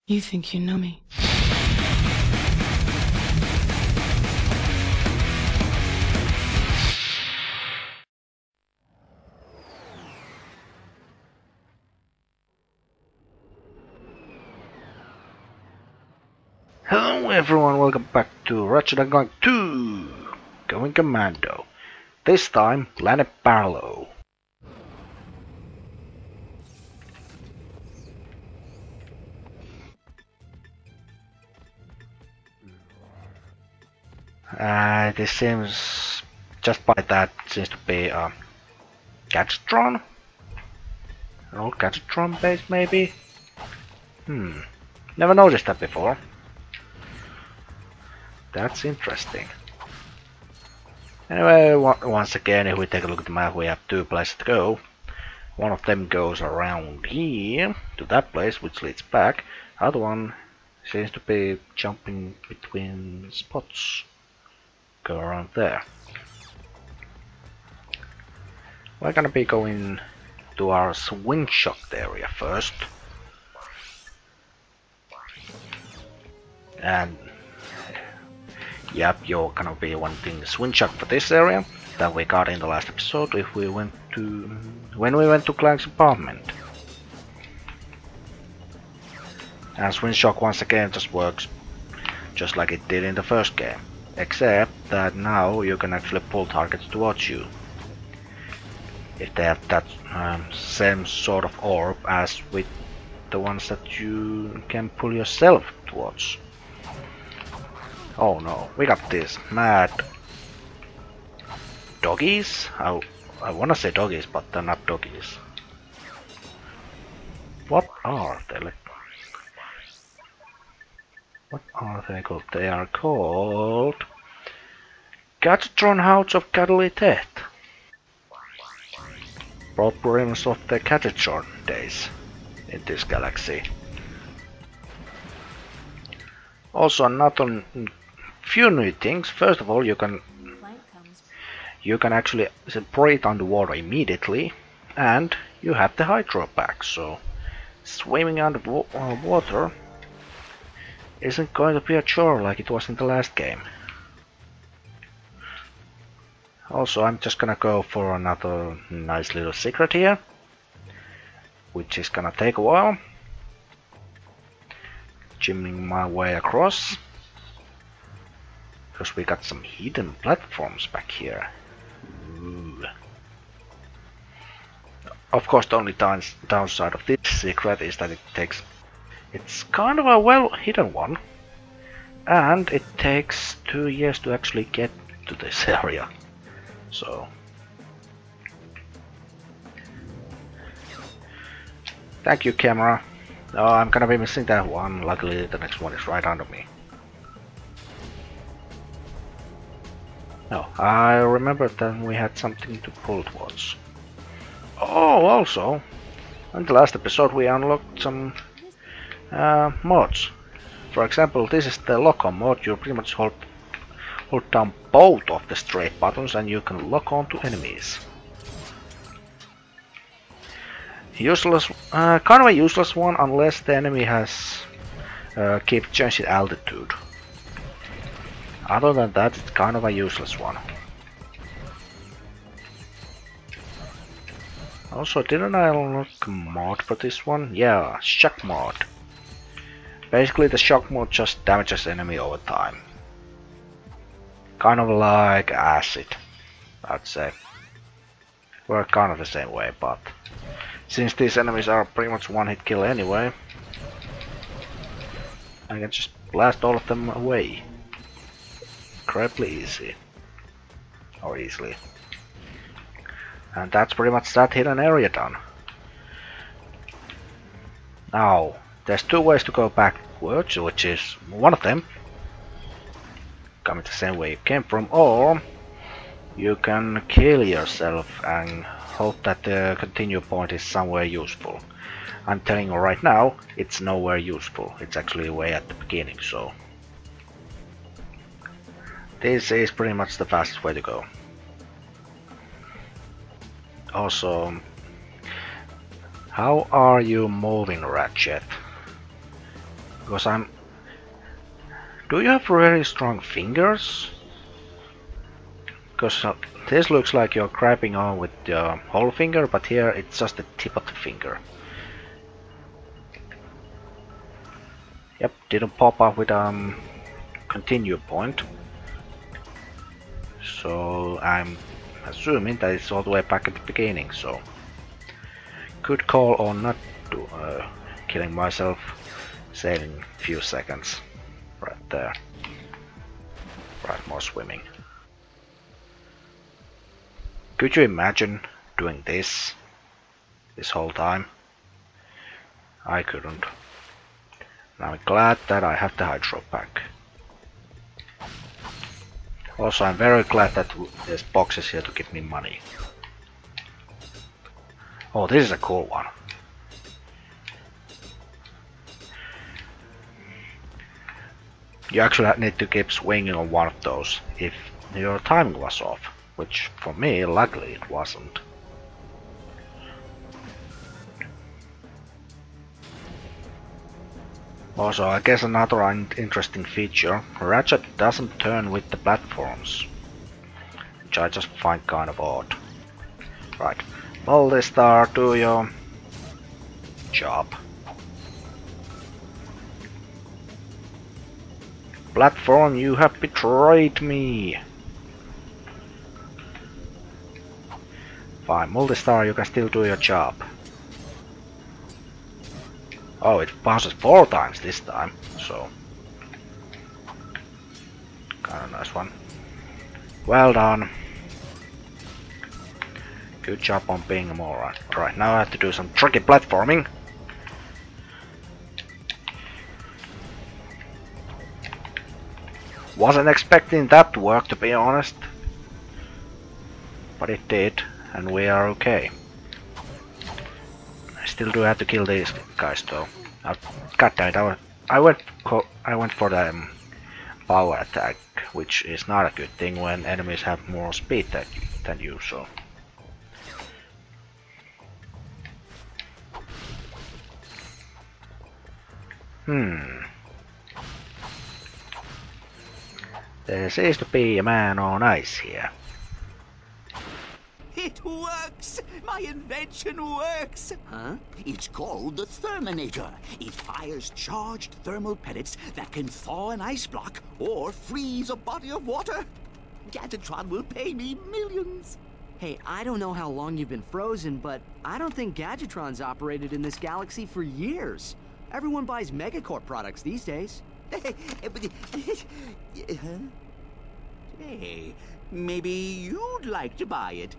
You think you know me. Hello everyone, welcome back to Ratchet Clank 2! Going Commando. This time, Planet Barlow. This seems, just by that, seems to be a Gadgetron? An old Gadgetron base maybe? Never noticed that before. That's interesting. Anyway, once again, if we take a look at the map, we have two places to go. One of them goes around here, to that place, which leads back. The other one seems to be jumping between spots. Go around there. We're gonna be going to our swing shocked area first. And yep, you're gonna be wanting the swing shock for this area that we got in the last episode when we went to Clank's apartment. And swing shock once again just works just like it did in the first game, except that now you can actually pull targets towards you if they have that same sort of orb as with the ones that you can pull yourself towards. Oh no, we got these mad doggies? I wanna say doggies, but they're not doggies. What are they? What are they called? They are called Gadgetron Hounds of Catalytet. Problems of the Gadgetron days in this galaxy. Also, another few new things. First of all, you can actually breathe underwater immediately, and you have the hydro pack, so swimming under water isn't going to be a chore like it was in the last game. Also, I'm just gonna go for another nice little secret here, which is gonna take a while. Jimming my way across, because we got some hidden platforms back here. Ooh. Of course, the only downside of this secret is that it's kind of a well hidden one, and it takes 2 years to actually get to this area. So thank you, camera. Oh, I'm gonna be missing that one. Luckily, the next one is right under me. Oh, I remembered that we had something to pull towards. Oh, also, in the last episode we unlocked some mods. For example, this is the lock on mod. You pretty much hold down both of the straight buttons and you can lock on to enemies. Useless, kind of a useless one unless the enemy has keep changing altitude. Other than that, it's kind of a useless one. Also, didn't I unlock a mod for this one? Yeah, shock mod. Basically, the shock mod just damages enemy over time. Kind of like acid, I'd say. Work kind of the same way, but since these enemies are pretty much one-hit kill anyway, I can just blast all of them away. Incredibly easy. Or easily. And that's pretty much that hidden area done. Now, there's two ways to go backwards, which is one of them coming the same way you came from, or you can kill yourself and hope that the continue point is somewhere useful. I'm telling you right now, it's nowhere useful. It's actually way at the beginning, so this is pretty much the fastest way to go. Also, how are you moving, Ratchet? Because I'm... Do you have very strong fingers? Because this looks like you're grabbing on with the whole finger, but here it's just the tip of the finger. Yep, didn't pop up with continue point. So I'm assuming that it's all the way back at the beginning, so good call on not to, killing myself, saving a few seconds right there. Right, more swimming. Could you imagine doing this whole time? I couldn't. And I'm glad that I have the hydro pack. Also, I'm very glad that there's boxes here to give me money. Oh, this is a cool one. You actually need to keep swinging on one of those if your timing was off, which for me, luckily, it wasn't. Also, I guess another interesting feature, Ratchet doesn't turn with the platforms, which I just find kind of odd. Right, Multi-Star, do your job. Platform, you have betrayed me! Fine, Multi-Star, you can still do your job. Oh, it bounces 4 times this time, so... Kinda nice one. Well done. Good job on being a moron. Alright, now I have to do some tricky platforming. Wasn't expecting that to work, to be honest. But it did, and we are okay. I still do have to kill these guys though. God damn it, I went for the power attack, which is not a good thing when enemies have more speed than you, so... There seems to be a man on ice here. It works! My invention works! Huh? It's called the Therminator. It fires charged thermal pellets that can thaw an ice block or freeze a body of water. Gadgetron will pay me millions. Hey, I don't know how long you've been frozen, but I don't think Gadgetron's operated in this galaxy for years. Everyone buys Megacorp products these days. Hey, maybe you'd like to buy it.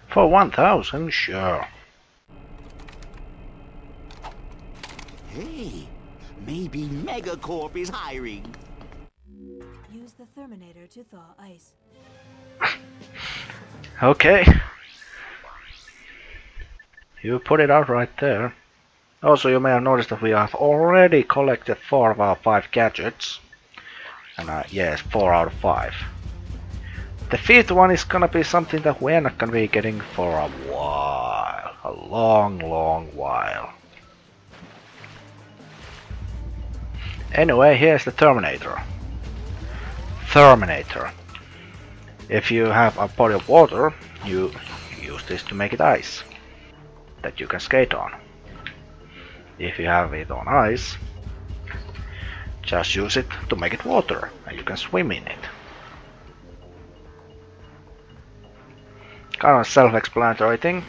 For 1,000, sure. Hey, maybe Megacorp is hiring. Use the Therminator to thaw ice. Okay. You put it out right there. Also, you may have noticed that we have already collected 4 of our 5 gadgets. And yes, 4 out of 5. The 5th one is gonna be something that we're not gonna be getting for a while. A long, long while. Anyway, here's the Terminator. Terminator. If you have a body of water, you use this to make it ice that you can skate on. If you have it on ice, just use it to make it water and you can swim in it. Kind of self-explanatory thing.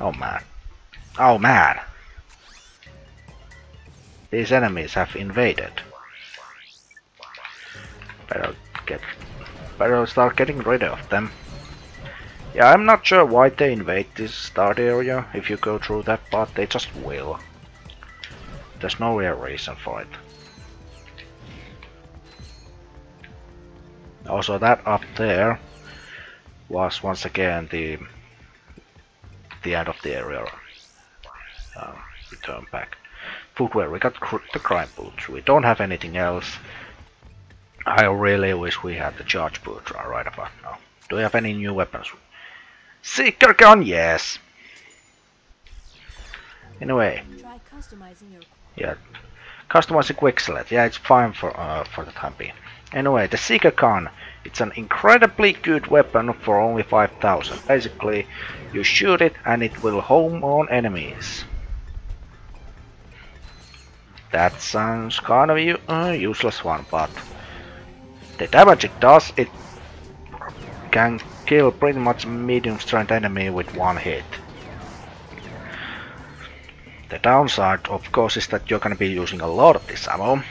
Oh man. Oh man. These enemies have invaded. Better start getting rid of them. Yeah, I'm not sure why they invade this start area. If you go through that path, they just will. There's no real reason for it. Also, that up there was once again the end of the area. Return back. Footwear, we got the crime boots. We don't have anything else. I really wish we had the charge boot right about now. Do we have any new weapons? Seeker gun, yes. Anyway. Try customizing your... Yeah, customizing quick select. Yeah, it's fine for the time being. Anyway, the Seeker Gun. It's an incredibly good weapon for only 5,000. Basically, you shoot it and it will home on enemies. That sounds kind of a useless one, but the damage it does, it can kill pretty much a medium strength enemy with one hit. The downside, of course, is that you're gonna be using a lot of this ammo.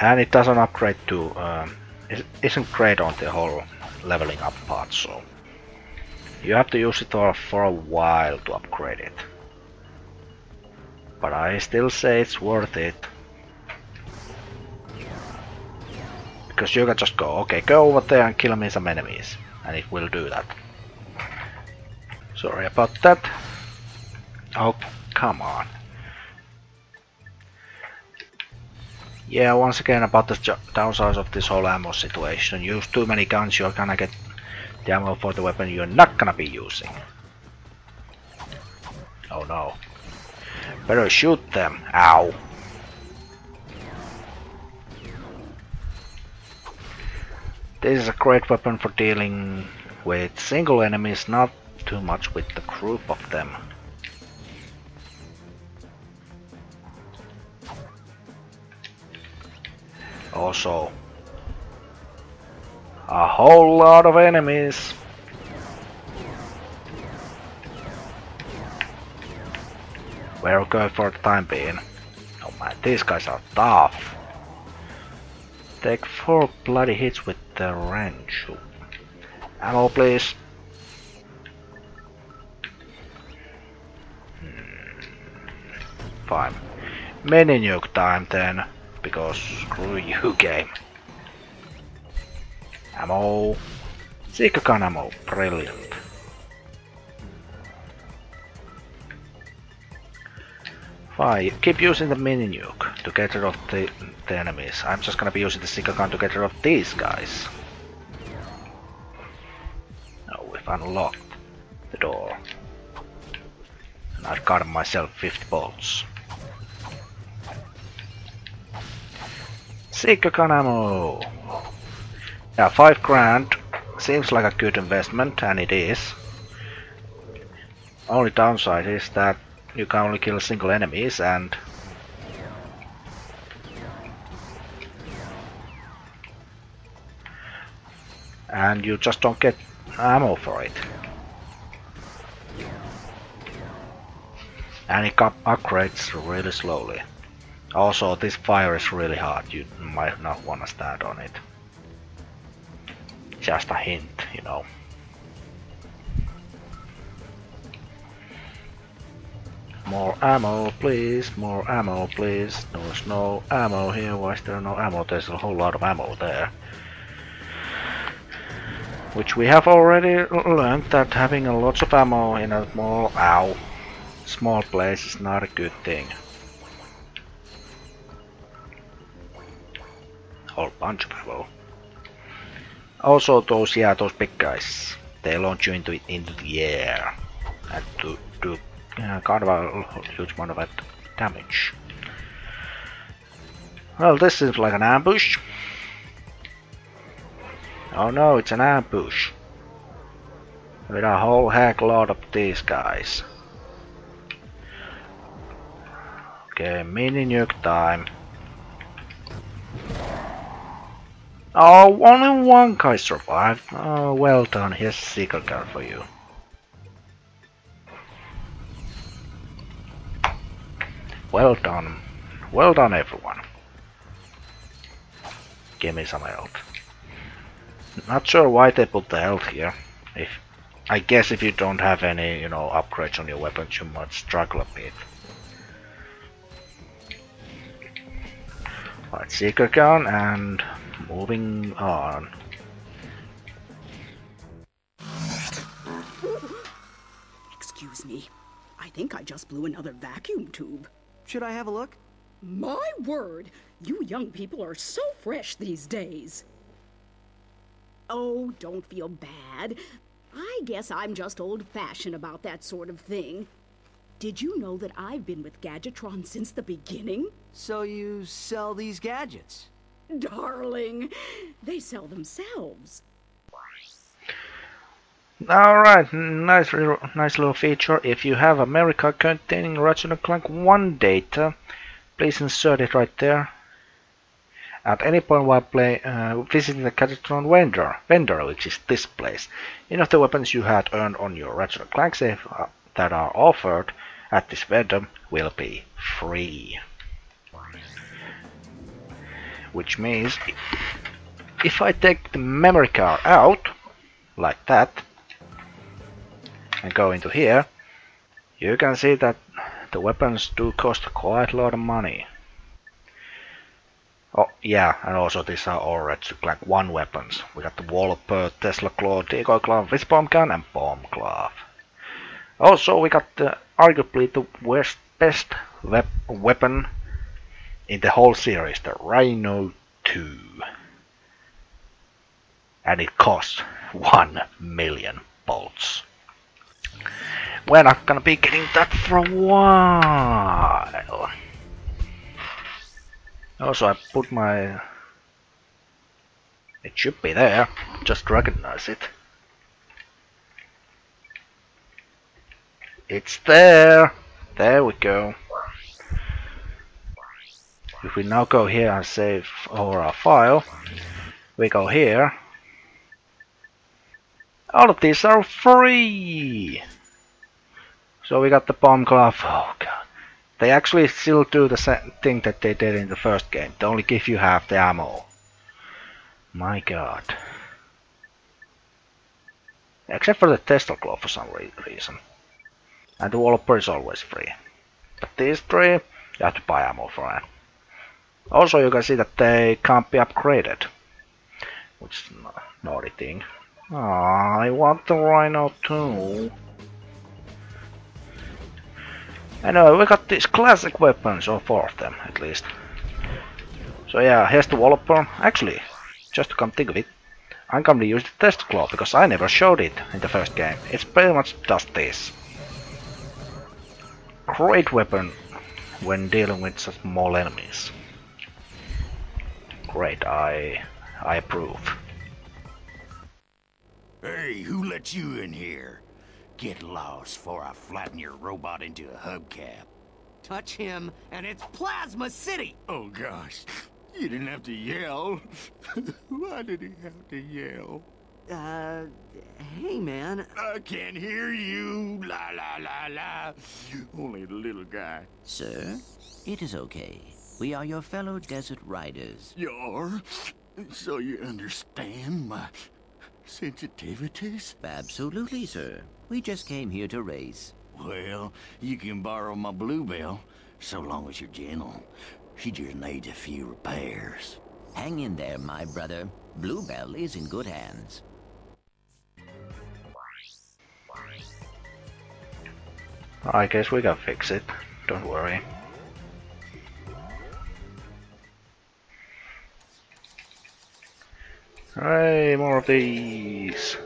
And it doesn't upgrade to, it isn't great on the whole leveling up part, so you have to use it for a while to upgrade it. But I still say it's worth it. Because you can just go, okay, go over there and kill me some enemies. And it will do that. Sorry about that. Oh, come on. Yeah, once again about the downsides of this whole ammo situation. Use too many guns, you're gonna get the ammo for the weapon you're not gonna be using. Oh no. Better shoot them. Ow. This is a great weapon for dealing with single enemies, not too much with the group of them. Also, a whole lot of enemies. We're good for the time being. Oh man, these guys are tough. Take 4 bloody hits with the wrench. Ammo, please. Fine. Mini nuke time then, because screw you, game. Ammo. Seeker Gun ammo. Brilliant. Fine, keep using the mini nuke to get rid of the enemies. I'm just gonna be using the Seeker Gun to get rid of these guys. Oh, we've unlocked the door. And I've gotten myself 50 bolts. Seeker Gun ammo! Yeah, 5 grand. Seems like a good investment, and it is. Only downside is that you can only kill single enemies, and you just don't get ammo for it. And it upgrades really slowly. Also, this fire is really hard, you might not want to stand on it. Just a hint, you know. More ammo, please, more ammo, please. There's no ammo here, why is there no ammo? There's a whole lot of ammo there. Which we have already learned that having lots of ammo in a small place is not a good thing. Whole bunch of ammo. Also those big guys, they launch you into the air and do kind of a huge amount of damage. Well, this seems like an ambush. Oh no, it's an ambush. With a whole heck lot of these guys. Okay, mini nuke time. Oh, only one guy survived. Oh, well done. Here's a Seeker Gun for you. Well done. Well done, everyone. Give me some health. Not sure why they put the health here. I guess if you don't have any, upgrades on your weapons, you might struggle a bit. Right, Seeker Gun and moving on. Excuse me. I think I just blew another vacuum tube. Should I have a look? My word! You young people are so fresh these days. Oh, don't feel bad. I I guess I'm just old-fashioned about that sort of thing. Did you know that I've been with Gadgetron since the beginning? So you sell these gadgets? Darling, they sell themselves. Alright, nice little feature. If you have America containing Ratchet Clank 1 data, please insert it right there. At any point while visiting the Gadgetron vendor, which is this place, any of the weapons you had earned on your Ratchet Clank save that are offered at this vendor will be free. Which means if I take the memory card out, like that, and go into here, you can see that the weapons do cost quite a lot of money. Oh yeah, and also these are all Ratchet Clank 1 weapons. We got the Wallper, Tesla Claw, Decoy Glove, Wrist Bomb Gun and Bomb Glove. Also we got arguably the best weapon in the whole series, the Rhino 2. And it costs 1 million bolts. We're not gonna be getting that for a while. Also, I put my... It should be there, just recognize it. It's there! There we go. If we now go here and save over our file, we go here. All of these are free! So we got the Bomb Glove. Oh god. They actually still do the same thing that they did in the first game. They only give you half the ammo. My god. Except for the Tesla Claw for some reason. And the Wallper is always free. But these three, you have to buy ammo for it. Also you can see that they can't be upgraded. Which is a naughty thing. Aww, I want the Rhino too. Anyway, we got these classic weapons, or 4 of them at least. So yeah, here's the Wallper. Actually, just to come think of it, I'm going to use the Test Claw because I never showed it in the first game. It's pretty much just this. Great weapon when dealing with such small enemies. Great, I approve. Hey, who let you in here? Get lost before I flatten your robot into a hubcap. Touch him, and it's Plasma City! Oh gosh, you didn't have to yell. Why did he have to yell? Hey man. I can't hear you. La la la la. Only the little guy. Sir, it is okay. We are your fellow desert riders. You're? So you understand my sensitivities? Absolutely, sir. We just came here to race. Well, you can borrow my Bluebell, so long as you're gentle. She just needs a few repairs. Hang in there, my brother. Bluebell is in good hands. I guess we can fix it. Don't worry. Hey, more of these.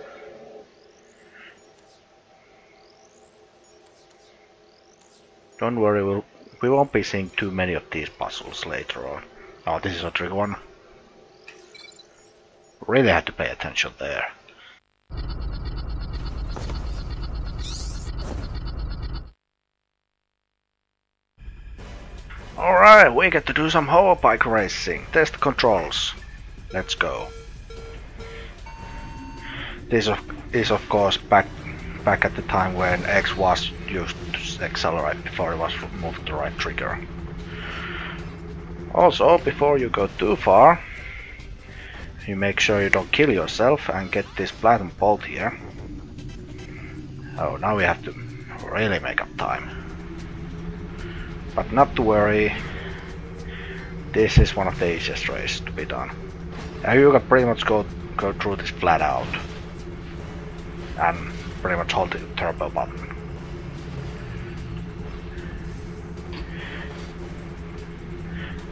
Don't worry, we won't be seeing too many of these puzzles later on. Oh, this is a trick one. Really had to pay attention there. Alright, we get to do some hoverbike racing. Test controls. Let's go. This is of course back at the time when X was used to accelerate before it was moved to the right trigger. Also, before you go too far, you make sure you don't kill yourself and get this platinum bolt here. Oh, now we have to really make up time. But not to worry, this is one of the easiest races to be done. And you can pretty much go through this flat out and pretty much hold the turbo button.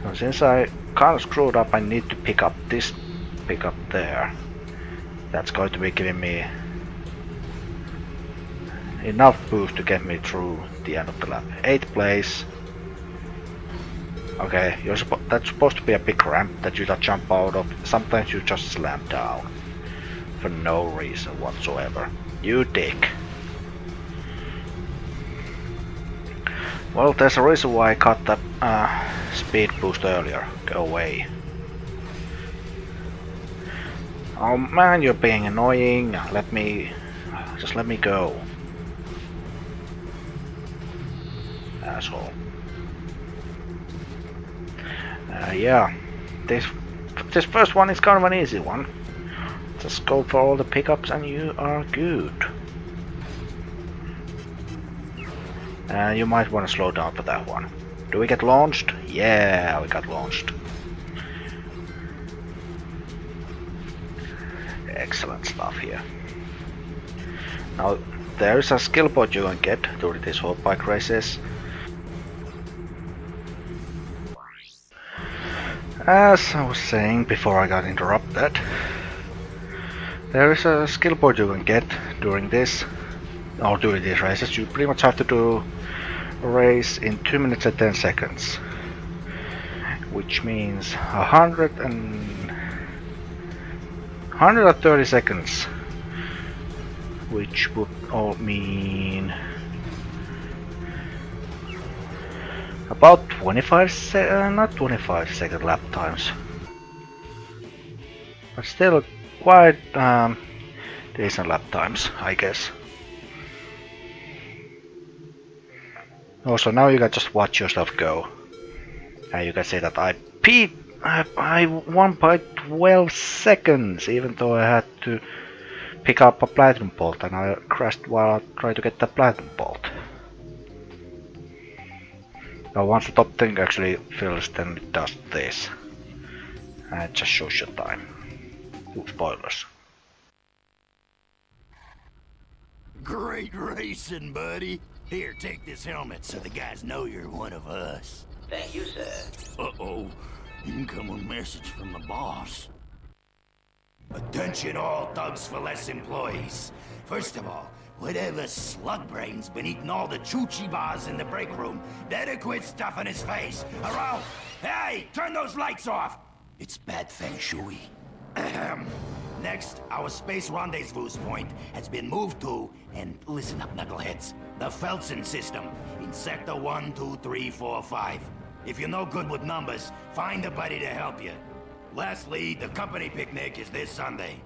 And since I kind of screwed up, I need to pick up this pickup there. That's going to be giving me enough boost to get me through the end of the lap. 8th place. Okay, that's supposed to be a big ramp that you just jump out of. Sometimes you just slam down for no reason whatsoever. You dick. Well, there's a reason why I cut the speed boost earlier. Go away. Oh man, you're being annoying. Just let me go. Asshole. Yeah, this first one is kind of an easy one. Just go for all the pickups and you are good. You might want to slow down for that one. Do we get launched? Yeah, we got launched. Excellent stuff here. Now, there is a skill point you can get during these whole bike races. As I was saying before I got interrupted, there is a skill point you can get during this, or during these races. You pretty much have to do a race in 2 minutes and 10 seconds, which means 130 seconds, which would all mean about not 25 second lap times, but still quite decent lap times, I guess. Also, now you can just watch yourself go, and you can say that I won by 12 seconds, even though I had to pick up a platinum bolt and I crashed while I tried to get the platinum bolt. Now once the top thing actually fills, then it does this. And it just shows your time. Ooh, spoilers. Great racing, buddy. Here, take this helmet so the guys know you're one of us. Thank you, sir. Uh-oh. Incoming message from the boss. Attention all Thugs for Less employees. First of all, whatever slug brain's been eating all the choochie bars in the break room, better quit stuffing his face, or else... Hey, turn those lights off! It's bad feng shui. Ahem. Next, our space rendezvous point has been moved to, and listen up, knuckleheads, the Felsen system, in Sector 1, 2, 3, 4, 5. If you're no good with numbers, find a buddy to help you. Lastly, the company picnic is this Sunday.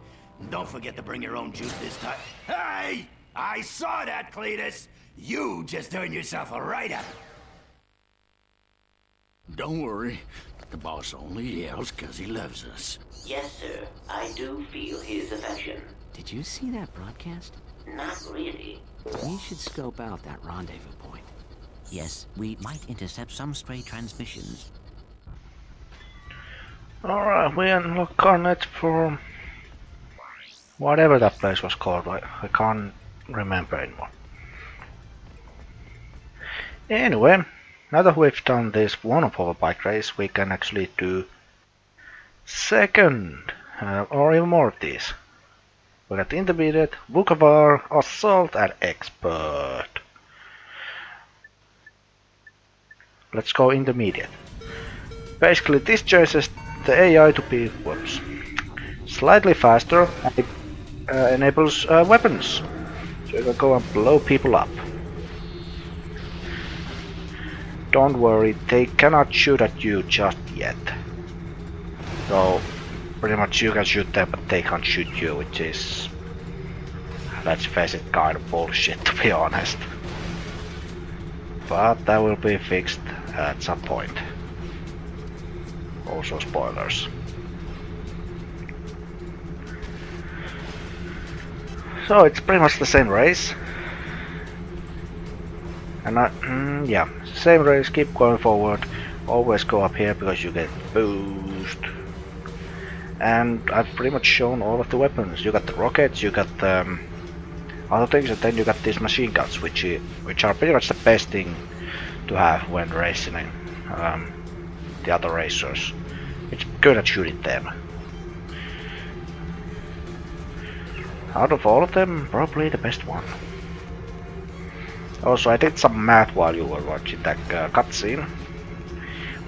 Don't forget to bring your own juice this time. Hey! I saw that, Cletus! You just earned yourself a write-up. Don't worry. The boss only yells because he loves us. Yes, sir. I do feel his affection. Did you see that broadcast? Not really. We should scope out that rendezvous point. Yes, we might intercept some stray transmissions. Alright, we unlock Carnet for whatever that place was called. I can't remember anymore. Anyway, now that we've done this one of our bike race, we can actually do second or even more of these. We got Intermediate, Vukovar, Assault and Expert. Let's go Intermediate. Basically this chooses the AI to be slightly faster and it enables weapons. So you can go and blow people up. Don't worry, they cannot shoot at you just yet. So pretty much you can shoot them but they can't shoot you, which is, let's face it, kind of bullshit to be honest. But that will be fixed at some point. Also spoilers. So it's pretty much the same race. And yeah, same race, keep going forward. Always go up here because you get boost. And I've pretty much shown all of the weapons. You got the rockets, you got the other things, and then you got these machine guns, which are pretty much the best thing to have when racing the other racers. It's good at shooting them. Out of all of them, probably the best one. Also, I did some math while you were watching that cutscene.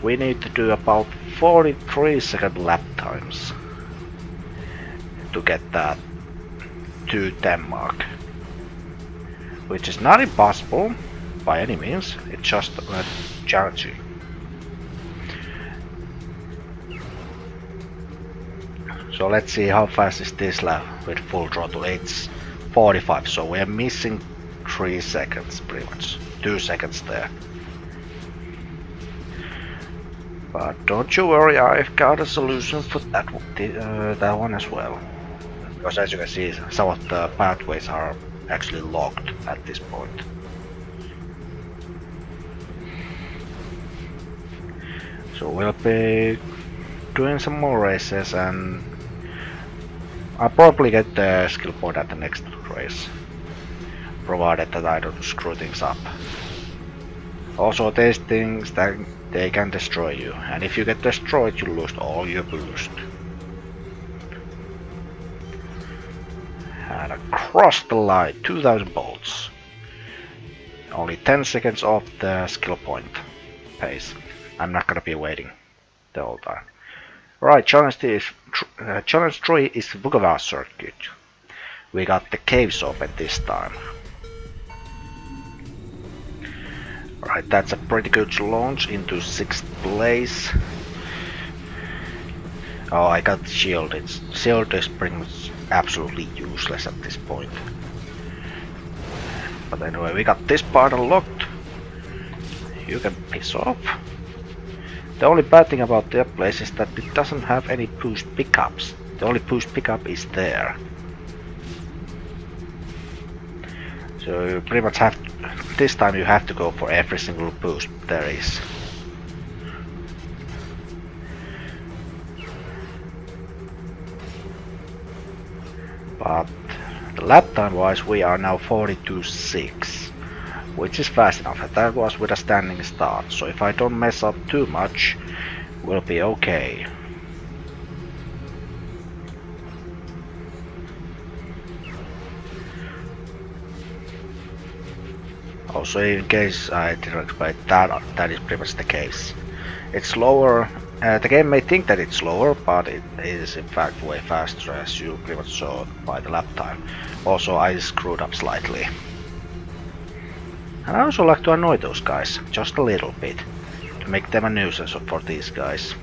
We need to do about 43-second lap times to get that 2:10 mark, which is not impossible by any means. It's just challenging. So let's see how fast is this lap with full throttle. It's 45, so we're missing 3 seconds pretty much. 2 seconds there. But don't you worry, I've got a solution for that one as well. Because as you can see, some of the pathways are actually locked at this point. So we'll be doing some more races, and I'll probably get the skill point at the next race, provided that I don't screw things up. Also, there's things that they can destroy you, and if you get destroyed, you lose all your boost. And across the line, 2000 bolts. Only 10 seconds off the skill point pace. I'm not gonna be waiting the whole time. Right, challenge 3 is Vugava circuit. We got the caves open this time. Right, that's a pretty good launch into 6th place. Oh, I got shield. Shield is pretty much absolutely useless at this point. But anyway, we got this part unlocked. You can piss off. The only bad thing about that place is that it doesn't have any boost pickups. The only boost pickup is there. So you pretty much have to, this time you have to go for every single boost there is. But the lap time wise we are now 42.6, which is fast enough, and that was with a standing start, so if I don't mess up too much, we'll be okay. Also, in case I didn't explain that, that is pretty much the case. It's slower. The game may think that it's slower, but it is in fact way faster, as you pretty much saw by the lap time. Also, I screwed up slightly. And I also like to annoy those guys, just a little bit, to make them a nuisance for these guys.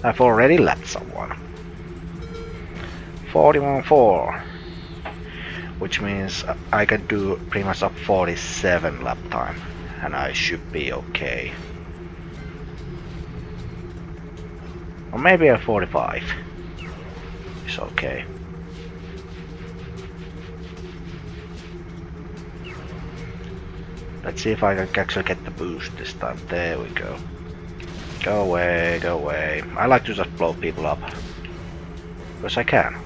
I've already lapped someone. 41.4. Which means I can do pretty much up 47 lap time, and I should be okay. Or maybe a 45 is okay. Let's see if I can actually get the boost this time. There we go. Go away, go away. I like to just blow people up. Because I can.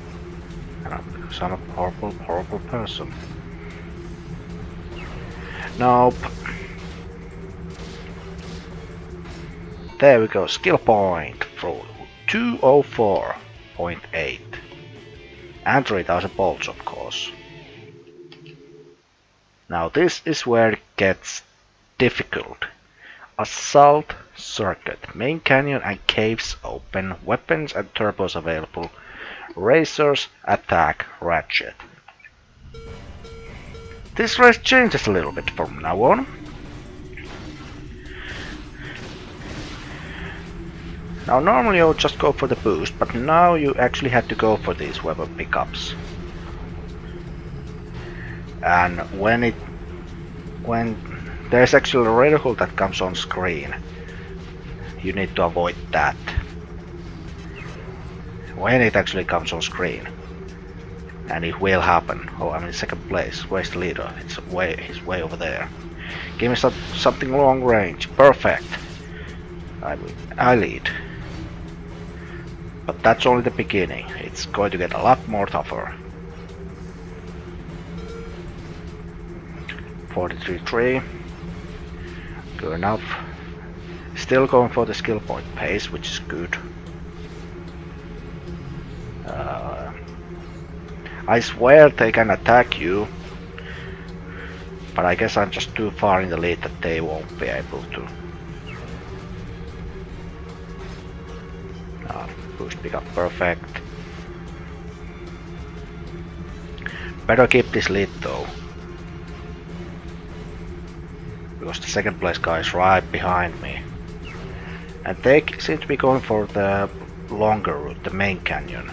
Because I'm a horrible, horrible person. Nope. There we go. Skill point for 204.8. And 3000 bolts, of course. Now this is where it gets difficult. Assault circuit. Main canyon and caves open. Weapons and turbos available. Racers attack Ratchet. This race changes a little bit from now on. Now normally you would just go for the boost, but now you actually had to go for these weapon pickups. And when there's actually a reticle that comes on screen, you need to avoid that. When it actually comes on screen, and it will happen. Oh, I'm in second place. Where's the leader? He's way over there. Give me something long range. Perfect. I lead. But that's only the beginning. It's going to get a lot more tougher. 43.3. Good enough. Still going for the skill point pace, which is good. I swear they can attack you But I guess I'm just too far in the lead that they won't be able to. Boost pickup perfect. Better keep this lead though. Because the second place guy is right behind me. And they seem to be going for the longer route, the main canyon.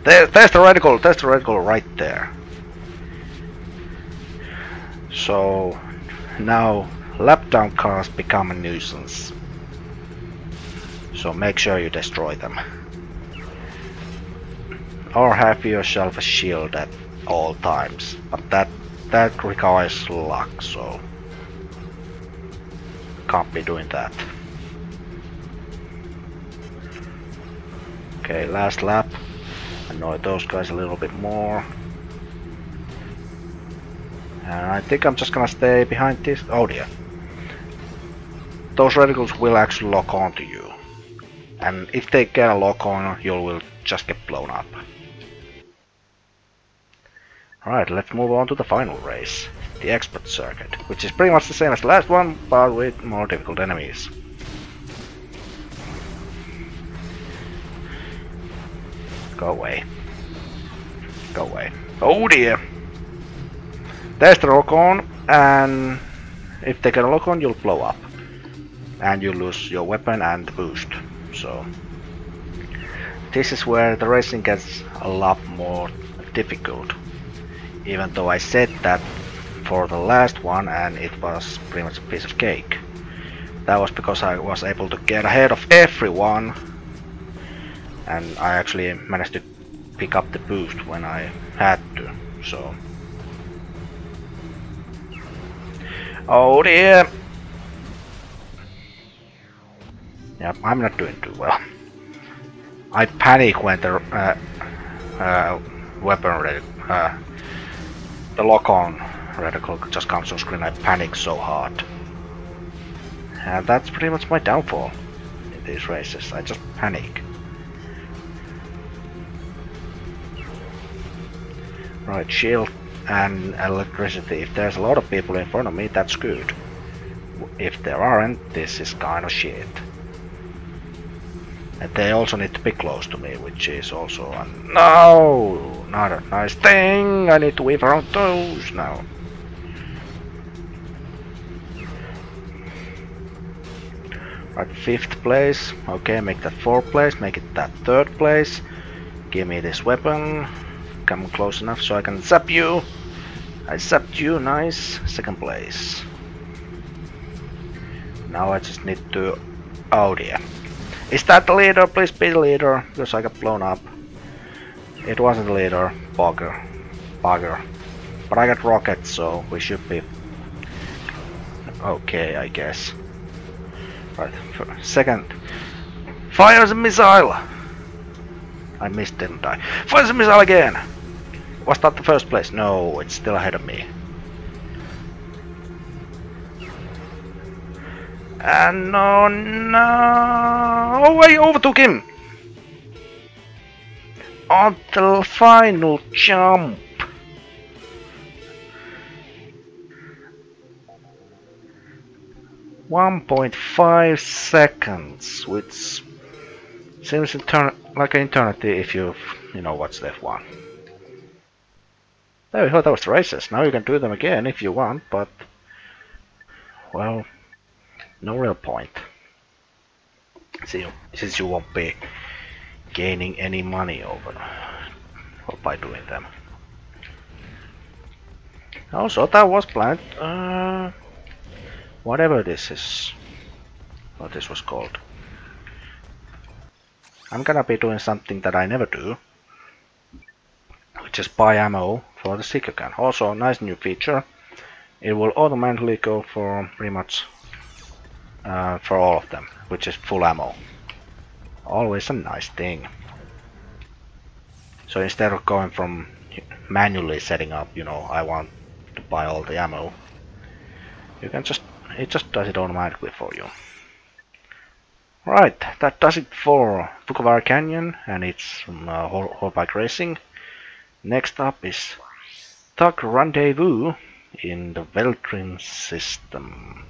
There's the reticle right there. So now lap down cars become a nuisance. So make sure you destroy them. Or have yourself a shield at all times. But that requires luck, so can't be doing that. Okay, last lap. Annoy those guys a little bit more. And I think I'm just gonna stay behind this. Oh dear. Those reticles will actually lock on to you. And if they get a lock on, you will just get blown up. Alright, let's move on to the final race. The expert circuit, which is pretty much the same as the last one, but with more difficult enemies. Go away. Go away. Oh dear! There's the lock on, and if they get a lock on, you'll blow up. And you lose your weapon and the boost. So this is where the racing gets a lot more difficult. Even though I said that for the last one and it was pretty much a piece of cake. That was because I was able to get ahead of everyone. And I actually managed to pick up the boost when I had to, so... Oh dear! Yep, I'm not doing too well. I panic when the weapon the lock-on reticle just comes on screen. I panic so hard. And that's pretty much my downfall in these races. I just panic. Right, shield and electricity. If there's a lot of people in front of me, that's good. If there aren't, this is kind of shit. And they also need to be close to me, which is also a no, not a nice thing. I need to weave around those now. Right, 5th place. Okay, make that 4th place. Make it that 3rd place. Give me this weapon. Come close enough so I can zap you. I zapped you, nice. 2nd place. Now I just need to... Oh dear. Is that the leader? Please be the leader, because I got blown up. It wasn't the leader. Bugger. Bugger. But I got rockets, so we should be... Okay, I guess. Right, 2nd. Fires a missile! I missed, didn't I? Fires a missile again! Was that the 1st place? No, it's still ahead of me. And no, no! Oh, I overtook him! On the final jump! .5 seconds, which seems like an eternity if you know what's F1. There we go, that was the races. Now you can do them again if you want, but... Well... No real point. See, since you won't be gaining any money over or by doing them. Also, that was planned. Whatever this is, what this was called. I'm gonna be doing something that I never do, which is buy ammo for the seeker gun. Also, a nice new feature. It will automatically go for pretty much. For all of them, which is full ammo. Always a nice thing. So instead of going from manually setting up, you know, I want to buy all the ammo, you can it just does it automatically for you. Right, that does it for Fukuwara Canyon and its whole bike racing. Next up is Tug Rendezvous in the Veltrin system.